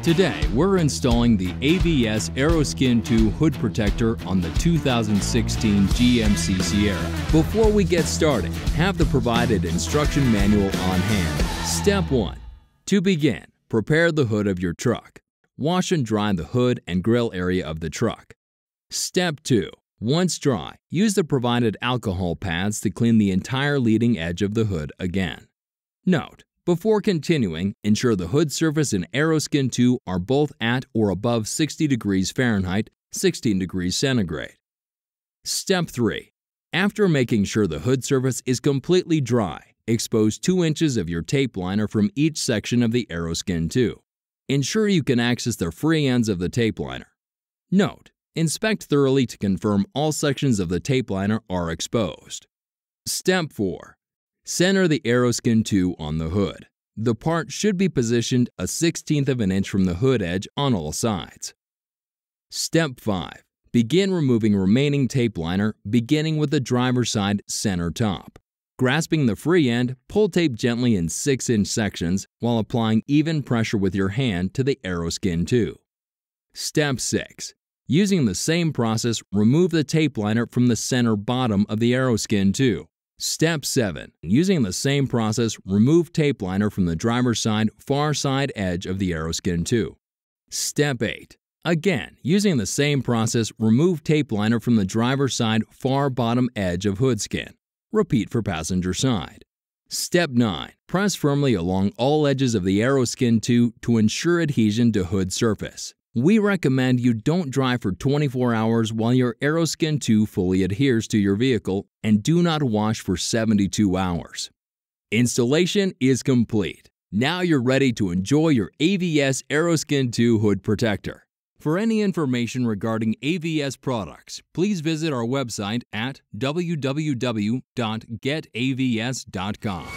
Today, we're installing the AVS Aeroskin II hood protector on the 2016 GMC Sierra. Before we get started, have the provided instruction manual on hand. Step 1. To begin, prepare the hood of your truck. Wash and dry the hood and grill area of the truck. Step 2. Once dry, use the provided alcohol pads to clean the entire leading edge of the hood again. Note: before continuing, ensure the hood surface and Aeroskin II are both at or above 60 degrees Fahrenheit, 16 degrees centigrade. Step 3. After making sure the hood surface is completely dry, expose 2 inches of your tape liner from each section of the Aeroskin II. Ensure you can access the free ends of the tape liner. Note: inspect thoroughly to confirm all sections of the tape liner are exposed. Step 4. Center the Aeroskin II on the hood. The part should be positioned a 1/16 of an inch from the hood edge on all sides. Step 5. Begin removing remaining tape liner, beginning with the driver's side center top. Grasping the free end, pull tape gently in 6-inch sections while applying even pressure with your hand to the Aeroskin II. Step 6. Using the same process, remove the tape liner from the center bottom of the Aeroskin II. Step 7. Using the same process, remove tape liner from the driver's side far side edge of the Aeroskin II. Step 8. Again, using the same process, remove tape liner from the driver's side far bottom edge of hood skin. Repeat for passenger side. Step 9. Press firmly along all edges of the Aeroskin II to ensure adhesion to hood surface. We recommend you don't drive for 24 hours while your Aeroskin II fully adheres to your vehicle, and do not wash for 72 hours. Installation is complete. Now you're ready to enjoy your AVS Aeroskin II hood protector. For any information regarding AVS products, please visit our website at www.getavs.com.